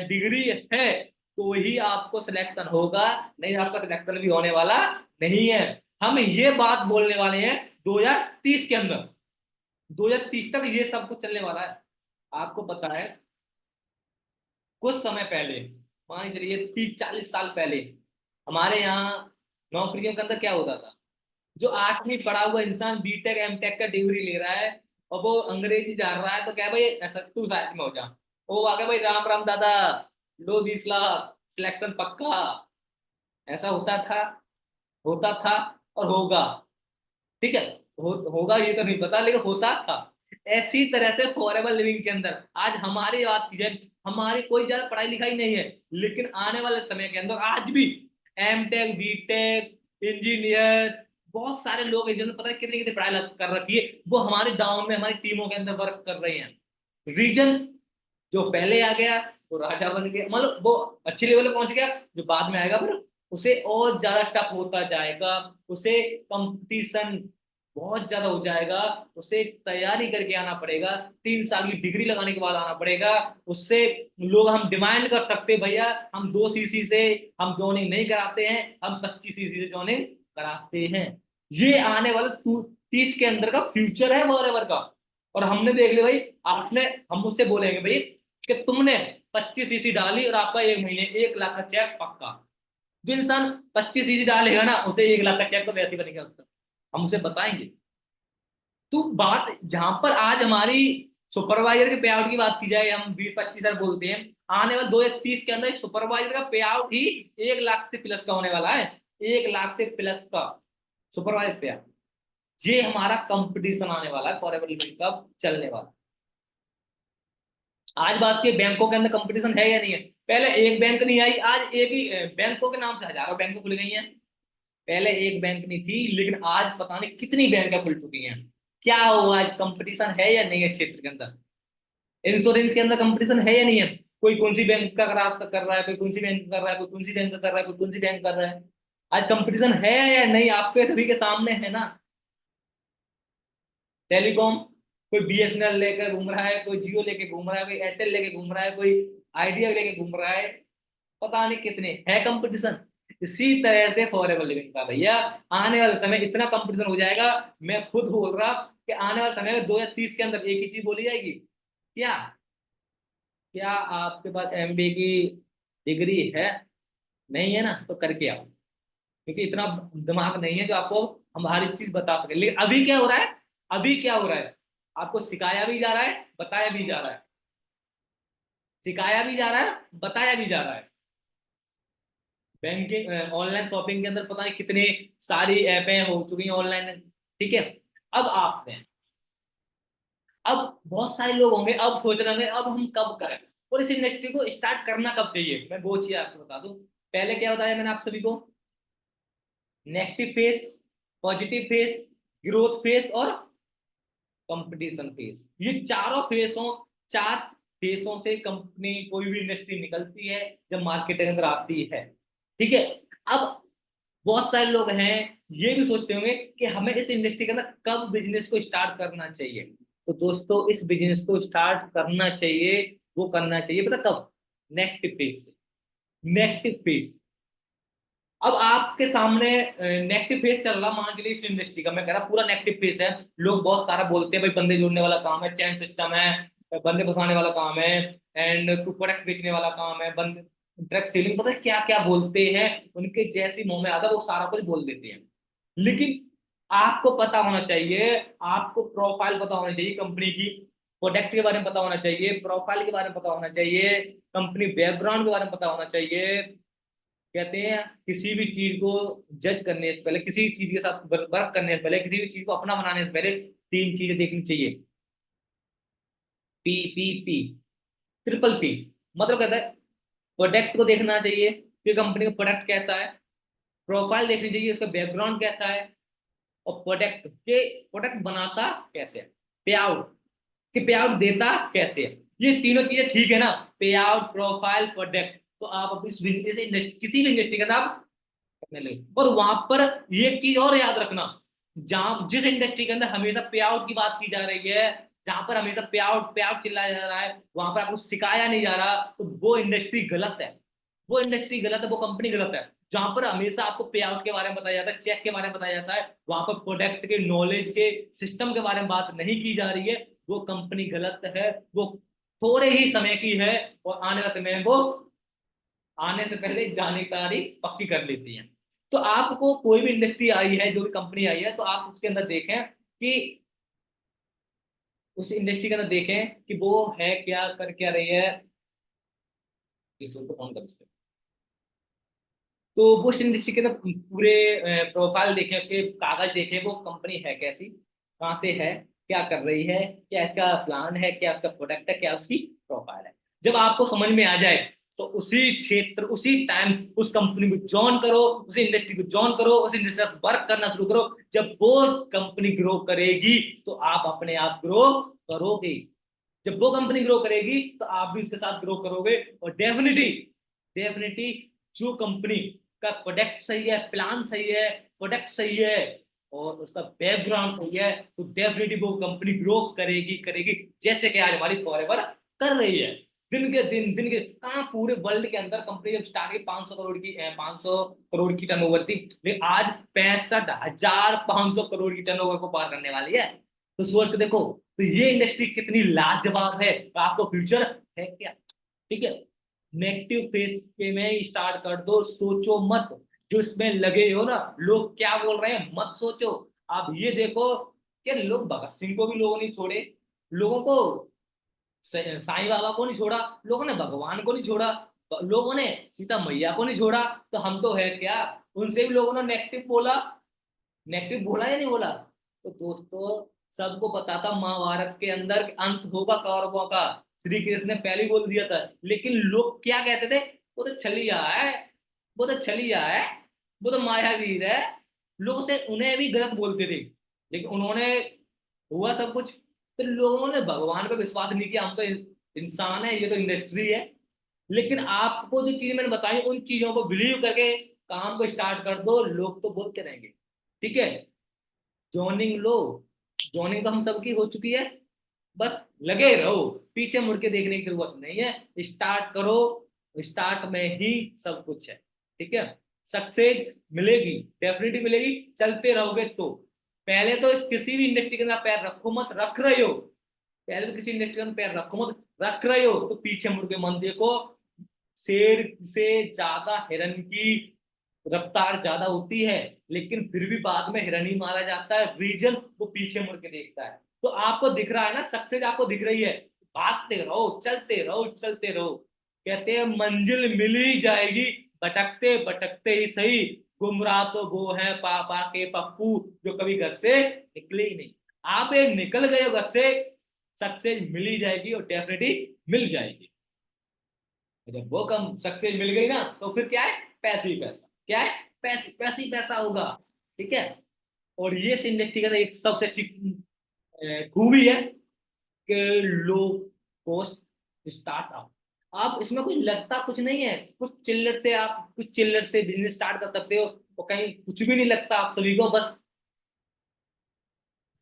डिग्री है तो ही आपको सिलेक्शन होगा, नहीं आपका सिलेक्शन भी होने वाला नहीं है। हम ये बात बोलने वाले हैं 2030 के अंदर, 2030 तक ये सब कुछ चलने वाला है। आपको पता है कुछ समय पहले, मान के चलिए 30-40 साल पहले, हमारे यहाँ नौकरियों के अंदर क्या होता था? जो 8वीं पढ़ा हुआ इंसान बीटेक एमटेक का डिग्री ले रहा है और वो अंग्रेजी जान रहा है, तो क्या भाई तू साइड में हो जा, वो आ गया भाई राम राम दादा, लो 20 लाख, सिलेक्शन पक्का। ऐसा होता था और होगा। ठीक है, होगा ये तो नहीं पता, लेकिन होता था। ऐसी तरह से फॉरएवर लिविंग के अंदर आज हमारी बात की जाए, हमारी कोई ज्यादा पढ़ाई लिखाई नहीं है, लेकिन आने वाले समय के अंदर आज भी एमटेक बीटेक इंजीनियर बहुत सारे लोग हैं जिन्होंने पता है कितनी कितनी पढ़ाई कर रखी है, वो हमारे गांव में हमारी टीमों के अंदर वर्क कर रहे हैं। रीजन, जो पहले आ गया वो राजा बन गया, मतलब वो अच्छी लेवल पे पहुंच गया, जो बाद में आएगा फिर उसे और ज्यादा टफ होता जाएगा, उसे कंपटीशन बहुत ज्यादा हो जाएगा, उसे तैयारी करके आना पड़ेगा, 3 साल की डिग्री लगाने के बाद आना पड़ेगा उससे। लोग हम डिमांड कर सकते भैया हम 2 सीसी से हम जॉइनिंग नहीं कराते हैं, हम 25 सीसी से जॉइनिंग कराते हैं। ये आने वाले 30 के अंदर का फ्यूचर है फॉरएवर का। और हमने देख लिया भाई, आपने, हम मुझसे बोलेंगे भाई कि तुमने 25 सीसी डाली और आपका एक महीने 1 लाख का चेक पक्का। जो इंसान 25 सीसी डालेगा ना उसे 1 लाख का चेक तो वैसे ही बनेगा उसका, हम उसे बताएंगे। तो बात जहां पर आज हमारी सुपरवाइजर के पे आउट की बात की जाए, हम 20-25 हजार बोलते हैं, आने वाले 2030 के अंदर सुपरवाइजर का पे आउट ही 1 लाख से प्लस का होने वाला है, 1 लाख से प्लस का सुपरवाइजर पे आउट। ये हमारा कंपटीशन आने वाला है फॉरएवर लिविंग का चलने वाला। आज बात की बैंकों के अंदर कंपटीशन है या नहीं है? पहले एक बैंक नहीं आई, आज एक ही बैंकों के नाम से हजारों बैंक खुल गई हैं। पहले एक बैंक नहीं थी, लेकिन आज पता नहीं कितनी बैंक खुल चुकी हैं। क्या हुआ, आज कंपटीशन है या नहीं है क्षेत्र के अंदर? इंश्योरेंस के अंदर कंपटीशन है या नहीं है? कोई कौन सी बैंक का कर रहा है, कोई कौन सी बैंक कर रहा है, कोई कौन सी बैंक कर रहा है, कोई कौन सी बैंक कर रहा है। आज कंपटीशन है या नहीं आपके सभी के सामने है ना। टेलीकॉम, कोई बीएसएनएल लेकर घूम रहा है, कोई जियो लेके घूम रहा है, कोई एयरटेल लेके घूम रहा है, कोई आइडिया लेके घूम रहा है, पता नहीं कितने है कंपटीशन। इसी तरह से फॉरएवर लिविंग का भैया आने वाले समय इतना कंपटीशन हो जाएगा, मैं खुद बोल रहा कि आने वाले समय में 2030 के अंदर एक ही चीज बोली जाएगी, क्या क्या आपके पास एमबीए की डिग्री है? नहीं है ना, तो करके आओ, क्योंकि इतना दिमाग नहीं है जो आपको हमारी चीज बता सके। लेकिन अभी क्या हो रहा है, अभी क्या हो रहा है, आपको सिखाया भी जा रहा है, बताया भी जा रहा है, सिखाया भी जा रहा है, बताया भी जा रहा है। बैंकिंग ऑनलाइन शॉपिंग के अंदर पता नहीं कितनी सारी ऐपें हो चुकी हैं ऑनलाइन। ठीक है, अब आपने, अब बहुत सारे लोग होंगे अब सोच रहे होंगे अब हम कब करें, और इस इंडस्ट्री को स्टार्ट करना कब चाहिए, मैं वो चीज आपको बता दूं। पहले क्या बताया मैंने आप सभी को? Negative face, positive face, growth face और कंपटीशन फेस। ये चारों फेसों, 4 फेसों से कंपनी कोई भी इंडस्ट्री निकलती है जब मार्केट के अंदर आती है। ठीक है, अब बहुत सारे लोग हैं ये भी सोचते होंगे कि हमें इस इंडस्ट्री के अंदर कब बिजनेस को स्टार्ट करना चाहिए। तो दोस्तों इस बिजनेस को स्टार्ट करना चाहिए, वो करना चाहिए पता कब? नेगेटिव फेस से। नेगेटिव फेस, अब आपके सामने नेगेटिव फेस चल रहा, मान चलिए इस इंडस्ट्री का मैं कह रहा पूरा नेगेटिव फेस है। लोग बहुत सारा बोलते हैं भाई बंदे जोड़ने वाला काम है, चैन सिस्टम है, बंदे फंसाने वाला काम है, एंड प्रोडक्ट बेचने वाला काम है, बंदे ड्रग सेलिंग पता है क्या क्या बोलते हैं, उनके जैसी मुंह में आता है वो सारा कुछ बोल देते हैं। लेकिन आपको पता होना चाहिए, आपको प्रोफाइल पता होना चाहिए कंपनी की, प्रोडक्ट के बारे में पता होना चाहिए, प्रोफाइल के बारे में पता होना चाहिए, कंपनी बैकग्राउंड के बारे में पता होना चाहिए। कहते हैं किसी भी चीज को जज करने से पहले, किसी चीज के साथ वर्क करने से पहले, किसी भी चीज को अपना बनाने से पहले तीन चीजें देखनी चाहिए। P, triple P. मतलब कहता है प्रोडक्ट को देखना चाहिए कि कंपनी का प्रोडक्ट कैसा है, प्रोफाइल देखनी चाहिए उसका बैकग्राउंड कैसा है, और प्रोडक्ट बनाता कैसे है, पे आउट कि पे आउट देता कैसे है। ये तीनों चीजें ठीक है ना, पे आउट, प्रोफाइल, प्रोडक्ट, तो आप अपनी किसी भी इंडस्ट्री के अंदर आप करने लगे। और वहां पर ये एक चीज और याद रखना, जहां जिस इंडस्ट्री के अंदर हमेशा पे आउट की बात की जा रही है, जहां पर हमेशा पे आउट चिल्लाया जा रहा है, वहां पर आपको सिखाया नहीं जा रहा, तो वो इंडस्ट्री गलत है, वो इंडस्ट्री गलत है, वो कंपनी गलत है। जहां पर हमेशा आपको पे आउट के बारे में बताया जाता है, चेक के बारे में बताया जाता है, वहां पर प्रोडक्ट के नॉलेज के सिस्टम के बारे में बात नहीं की जा रही है, वो कंपनी गलत है। वो थोड़े ही समय की है, और आने वाले समय में वो आने से पहले जानकारी पक्की कर लेती है। तो आपको कोई भी इंडस्ट्री आई है, जो भी कंपनी आई है, तो आप उसके अंदर देखें कि उस इंडस्ट्री के अंदर देखें कि वो है क्या, कर क्या रही है। किसी को फोन कर उससे। तो वो उस इंडस्ट्री के अंदर पूरे प्रोफाइल देखें, उसके कागज देखें, वो कंपनी है कैसी, कहाँ से है, क्या कर रही है, क्या इसका प्लान है, क्या उसका प्रोडक्ट है, क्या उसकी प्रोफाइल है। जब आपको समझ में आ जाए तो उसी क्षेत्र, उसी टाइम उस कंपनी को ज्वाइन करो, उसी इंडस्ट्री को ज्वाइन करो, उस इंडस्ट्री से वर्क करना शुरू करो। जब वो कंपनी ग्रो करेगी तो आप अपने आप ग्रो करोगे। जब वो कंपनी ग्रो करेगी तो आप भी उसके साथ ग्रो करोगे। और डेफिनेटली, डेफिनेटली जो कंपनी का प्रोडक्ट सही है, प्लान सही है, प्रोडक्ट सही है, और उसका बैकग्राउंड सही है, तो डेफिनेटली वो कंपनी ग्रो करेगी, करेगी, जैसे कि आज हमारी फॉरएवर कर रही है। दिन के कहाँ पूरे वर्ल्ड के अंदर कंपनी जब स्टार्ट की 500 करोड़ की 500 करोड़ की टर्नओवर थी, लेकिन आज 65,500 करोड़ की टर्नओवर को पार करने वाली है। तो सोच के देखो, तो ये इंडस्ट्री कितनी लाजवाब है, तो आपको फ्यूचर है क्या। ठीक है, नेगेटिव फेस पे में स्टार्ट कर दो, सोचो मत। जो इसमें लगे हो ना, लोग क्या बोल रहे हैं मत सोचो। आप ये देखो कि लोग भगत सिंह को भी लोगों ने छोड़े, लोगों को साईं बाबा को नहीं छोड़ा, लोगों ने भगवान को नहीं छोड़ा, लोगों ने सीता मैया को नहीं छोड़ा, तो हम तो है क्या। उनसे भी लोगों ने नेगेटिव बोला, नेगेटिव बोला या नहीं बोला। तो दोस्तों, सबको पता था महाभारत के अंदर अंत होगा कौरवों का, श्री कृष्ण ने पहले ही बोल दिया था। लेकिन लोग क्या कहते थे, वो तो छलिया है, वो तो छलिया है, वो तो मायावीर है, लोग से उन्हें भी गलत बोलते थे। लेकिन उन्होंने हुआ सब कुछ, तो लोगों ने भगवान पर विश्वास नहीं किया, हम तो इंसान है, ये तो इंडस्ट्री है। लेकिन आपको जो चीज मैंने बताई, उन चीजों को बिलीव करके काम को स्टार्ट कर दो, लोग तो बोलते रहेंगे। ठीक है, जॉइनिंग लो, जॉइनिंग तो हम सबकी हो चुकी है, बस लगे रहो, पीछे मुड़ के देखने की जरूरत नहीं है, स्टार्ट करो, स्टार्ट में ही सब कुछ है। ठीक है, सक्सेस मिलेगी, डेफिनेटली मिलेगी, चलते रहोगे तो। पहले तो किसी भी इंडस्ट्री के अंदर पैर रखो मत, रख रहे हो, पहले तो किसी इंडस्ट्री के अंदर पैर रखो मत, रख रहे हो तो पीछे मुड़ के मन देखो। शेर से ज्यादा हिरन की रफ्तार ज्यादा होती है, लेकिन फिर भी बाद में हिरन ही मारा जाता है, रीजन वो पीछे मुड़ के देखता है। तो आपको दिख रहा है ना, सक्सेस आपको दिख रही है, भागते रहो, चलते रहो, चलते रहो। कहते हैं मंजिल मिल ही जाएगी, भटकते भटकते ही सही, गुमराह तो वो है पापा के पप्पू, जो कभी घर से निकले ही नहीं। आप एक निकल गए हो घर से, सक्सेस मिल ही जाएगी, और डेफिनेटली मिल जाएगी। जब वो कम सक्सेस मिल गई ना, तो फिर क्या है, पैसे ही पैसा, क्या है, पैसे पैसे ही पैसा होगा। ठीक है, और ये इंडस्ट्री का एक सबसे अच्छी खूबी है कि लो कॉस्ट स्टार्टअप। आप इसमें कुछ लगता कुछ नहीं है, कुछ चिल्लर से आप कुछ चिल्लर से बिजनेस स्टार्ट कर सकते हो, और कहीं कुछ भी नहीं लगता आप सभी को, बस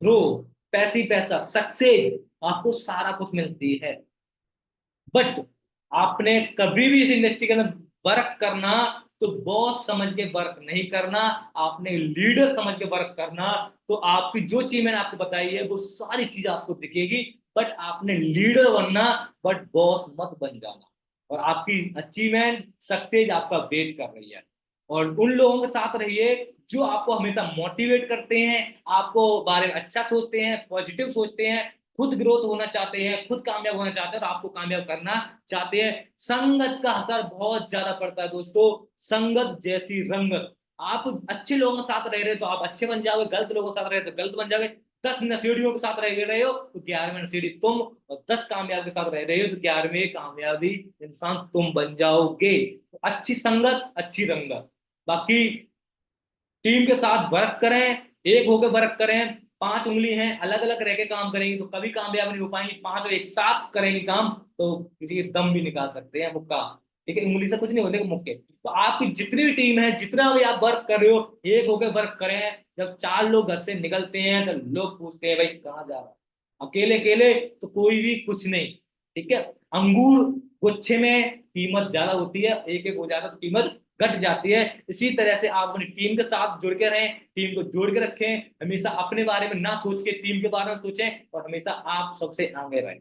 ग्रो, पैसे ही पैसा, सक्सेस, आपको सारा कुछ मिलती है। बट आपने कभी भी इस इंडस्ट्री के अंदर वर्क करना, तो बॉस समझ के वर्क नहीं करना, आपने लीडर समझ के वर्क करना। तो आपकी जो चीज मैंने आपको बताई है वो सारी चीज आपको दिखेगी, बट आपने लीडर बनना, बट बॉस मत बन जाना। और आपकी अचीवमेंट सक्सेस आपका वेट कर रही है। और उन लोगों के साथ रहिए जो आपको हमेशा मोटिवेट करते हैं, आपको बारे में अच्छा सोचते हैं, पॉजिटिव सोचते हैं, खुद ग्रोथ होना चाहते हैं, खुद कामयाब होना चाहते हैं और आपको कामयाब करना चाहते हैं। संगत का असर बहुत ज्यादा पड़ता है दोस्तों, संगत जैसी रंगत। आप अच्छे लोगों के साथ रह रहे हो तो आप अच्छे बन जाओगे, गलत लोगों के साथ रह रहे हो तो गलत बन जाओगे। 10 नशेड़ियों के साथ रह रहे हो तो 11वें नशेड़ी तुम, और 10 कामयाब के साथ रह रहे हो तो 11वें कामयाबी इंसान तुम बन जाओगे। तो अच्छी संगत, अच्छी रंगत। बाकी टीम के साथ वर्क करें, एक होकर वर्क करें। 5 उंगली हैं, अलग अलग रह के काम करेंगी तो कभी कामयाब नहीं हो पाएंगी। 5 एक साथ करेंगी काम तो किसी के दम भी निकाल सकते हैं मुक्का। ठीक है, उंगली से कुछ नहीं होने मुक्के। तो आपकी जितनी भी टीम है, जितना भी आप वर्क कर रहे हो, एक होकर वर्क करें। जब 4 लोग घर से निकलते हैं तो लोग पूछते हैं भाई कहाँ जा रहा है। अकेले अकेले तो कोई भी कुछ नहीं। ठीक है, अंगूर गुच्छे में कीमत ज्यादा होती है, एक एक हो जाता है तो कीमत घट जाती है। इसी तरह से आप अपनी टीम के साथ जुड़ के रहें, टीम को जोड़ के रखें, हमेशा अपने बारे में ना सोच के टीम के बारे में सोचें और हमेशा आप सबसे आगे रहें।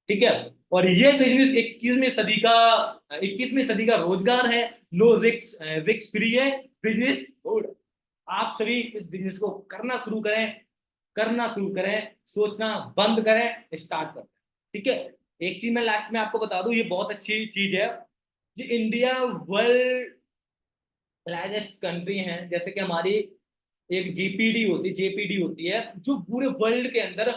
ठीक है, और ये बिजनेस 21वीं सदी का रोजगार है। नो रिस्क, रिस्क फ्री है बिजनेस। आप सभी इस बिजनेस को करना शुरू करें, करना शुरू करें, सोचना बंद करें, स्टार्ट करें। ठीक है, एक चीज मैं लास्ट में आपको बता दूं, ये बहुत अच्छी चीज है। जी, इंडिया वर्ल्ड लार्जेस्ट कंट्री है। जैसे कि हमारी एक जेपीडी होती है जो पूरे वर्ल्ड के अंदर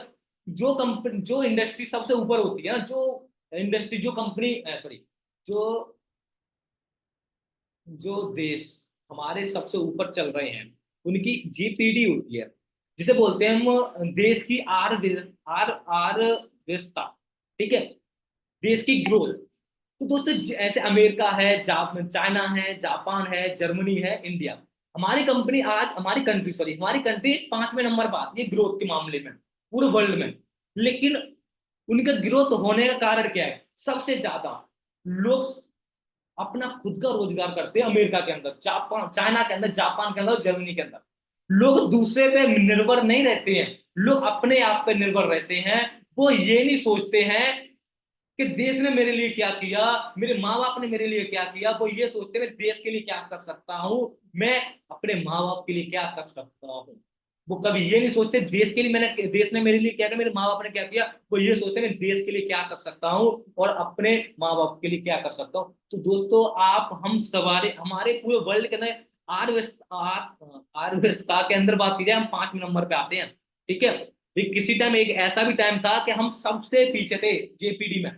जो कंपनी, जो इंडस्ट्री सबसे ऊपर होती है ना, जो इंडस्ट्री, जो कंपनी, सॉरी, जो जो देश हमारे सबसे ऊपर चल रहे हैं उनकी जीपीडी होती है, जिसे बोलते हैं हम देश की आर आर व्यवस्था। ठीक है, देश की ग्रोथ। तो दोस्तों ऐसे अमेरिका है, चाइना है, जापान है, जर्मनी है, इंडिया। हमारी कंट्री, सॉरी, हमारी कंट्री 5वें नंबर पर आती है ग्रोथ के मामले में पूरे वर्ल्ड में। लेकिन उनका ग्रोथ होने का कारण क्या है? सबसे ज्यादा लोग अपना खुद का रोजगार करते हैं अमेरिका के अंदर, जापान, चाइना के अंदर, जापान के अंदर, जर्मनी के अंदर। लोग दूसरे पे निर्भर नहीं रहते हैं, लोग अपने आप पे निर्भर रहते हैं। वो ये नहीं सोचते हैं कि देश ने मेरे लिए क्या किया, मेरे माँ बाप ने मेरे लिए क्या किया। वो ये सोचते हैं मैं देश के लिए क्या कर सकता हूँ, मैं अपने माँ बाप के लिए क्या कर सकता हूँ। वो कभी ये नहीं सोचते देश के लिए देश ने मेरे लिए क्या किया, मेरे माँ बाप ने क्या किया। वो ये सोचते हैं मैं देश के लिए क्या कर सकता हूँ और अपने माँ बाप के लिए क्या कर सकता हूँ। तो दोस्तों आप, हम सवारे हमारे पूरे वर्ल्ड के अंदर अर्थव्यवस्था के अंदर बात की जाए, हम 5वें नंबर पे आते हैं। ठीक है, किसी टाइम एक ऐसा भी टाइम था कि हम सबसे पीछे थे जेपीडी में,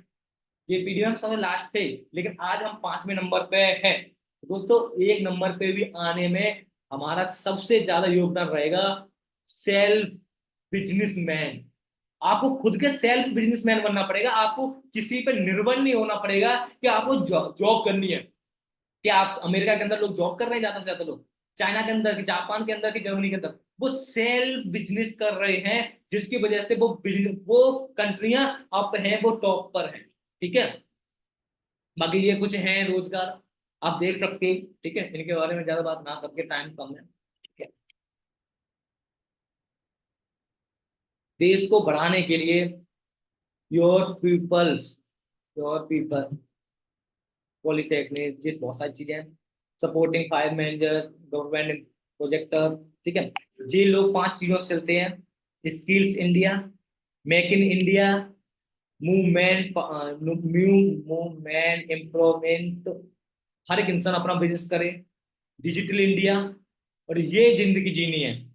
जेपीडी में हम सबसे लास्ट थे, लेकिन आज हम 5वें नंबर पे हैं। दोस्तों 1 नंबर पे भी आने में हमारा सबसे ज्यादा योगदान रहेगा सेल्फ बिजनेसमैन। आपको खुद के सेल्फ बिजनेसमैन बनना पड़ेगा, आपको किसी पे निर्भर नहीं होना पड़ेगा कि आपको जॉब करनी है। कि आप, अमेरिका के अंदर लोग जॉब कर रहे हैं ज्यादा से ज्यादा लोग, चाइना के अंदर, कि जापान के अंदर, कि जर्मनी के अंदर, वो सेल्फ बिजनेस कर रहे हैं, जिसकी वजह से वो कंट्रियां अब हैं, वो टॉप पर हैं। ठीक है, बाकी ये कुछ हैं रोजगार, आप देख सकते हैं। ठीक है, इनके बारे में ज्यादा बात ना करके, टाइम कम है। ठीक है, देश को बढ़ाने के लिए your peoples, your people, polytechnic, जिस बहुत सारी चीजें हैं, सपोर्टिंग 5 मैनेजर, गवर्नमेंट प्रोजेक्टर। ठीक है, ये लोग 5 चीजों से चलते हैं। Skills India, make in India, movement, movement employment, हर एक इंसान अपना बिजनेस करे, डिजिटल इंडिया, और ये जिंदगी जीनी है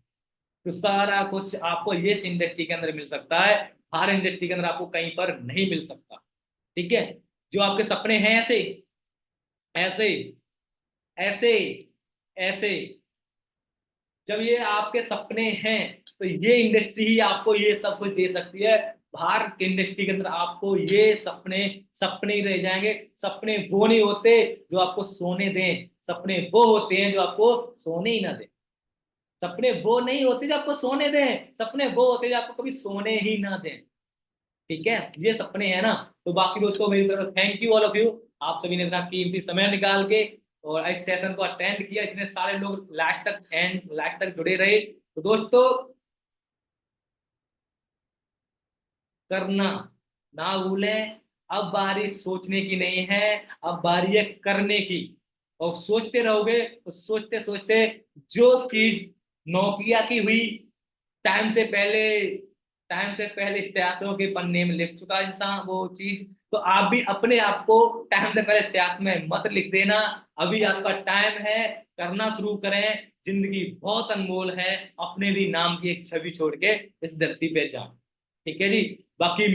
तो सारा कुछ आपको ये इंडस्ट्री के अंदर मिल सकता है। हर इंडस्ट्री के अंदर आपको कहीं पर नहीं मिल सकता। ठीक है, जो आपके सपने हैं, ऐसे ऐसे ऐसे ऐसे, जब ये आपके सपने हैं तो ये इंडस्ट्री ही आपको ये सब कुछ दे सकती है। बाहर की इंडस्ट्री के अंदर आपको ये सपने सपने ही रह जाएंगे। सपने वो नहीं होते जो आपको सोने दें, सपने वो होते हैं जो आपको सोने ही ना दें। सपने वो नहीं होते जो आपको सोने दें, सपने वो होते हैं जो आपको कभी सोने ही ना दें। ठीक है, ये सपने हैं ना। तो बाकी दोस्तों मेरी तरफ thank you all of you, आप सभी ने इतना कीमती समय निकाल के और इस सेशन को अटेंड किया, इतने सारे लोग लास्ट तक जुड़े रहे। तो दोस्तों करना ना भूलें, अब बारी सोचने की नहीं है, अब बारी है करने की। और सोचते रहोगे तो सोचते सोचते जो चीज नोकिया की हुई, टाइम से पहले टाइम से पहले इतिहासों के पन्ने में लिख चुका इंसान वो चीज, तो आप भी अपने आप को टाइम से पहले इतिहास में मत लिख देना। अभी आपका टाइम है, करना शुरू करें। जिंदगी बहुत अनमोल है, अपने भी नाम की एक छवि छोड़ के इस धरती पे जाओ। ठीक है जी। बाकी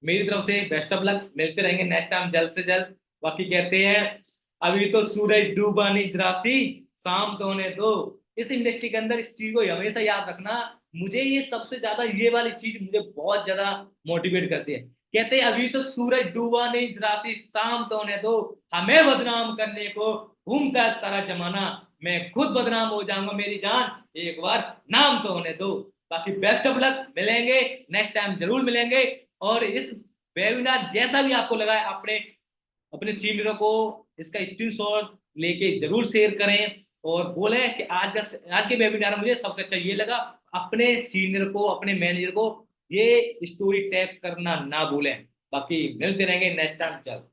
मेरी तरफ से बेस्ट ऑफ लक, मिलते रहेंगे नेक्स्ट टाइम जल्द से जल्द। बाकी कहते हैं अभी तो सूरज डूबा नहीं जरा सी, शाम तो होने दो। इस इंडस्ट्री के अंदर इस चीज को हमेशा याद रखना। मुझे ये सबसे ज्यादा ये वाली चीज मुझे बहुत ज्यादा मोटिवेट करती है। कहते हैं अभी तो सूरज डूबा नहीं जरा सी, शाम तो होने दो। हमें बदनाम करने को घूमता है सारा जमाना, मैं खुद बदनाम हो जाऊंगा मेरी जान, एक बार नाम तो होने दो। बाकी बेस्ट ऑफ लक, मिलेंगे नेक्स्ट टाइम, जरूर मिलेंगे। और इस वेबिनार जैसा भी आपको लगा है, अपने अपने सीनियरों को इसका स्क्रीनशॉट लेके जरूर शेयर करें। और बोलें कि आज के वेबिनार में मुझे सबसे अच्छा ये लगा। अपने सीनियर को, अपने मैनेजर को ये स्टोरी टैग करना ना भूलें। बाकी मिलते रहेंगे नेक्स्ट टाइम। चल।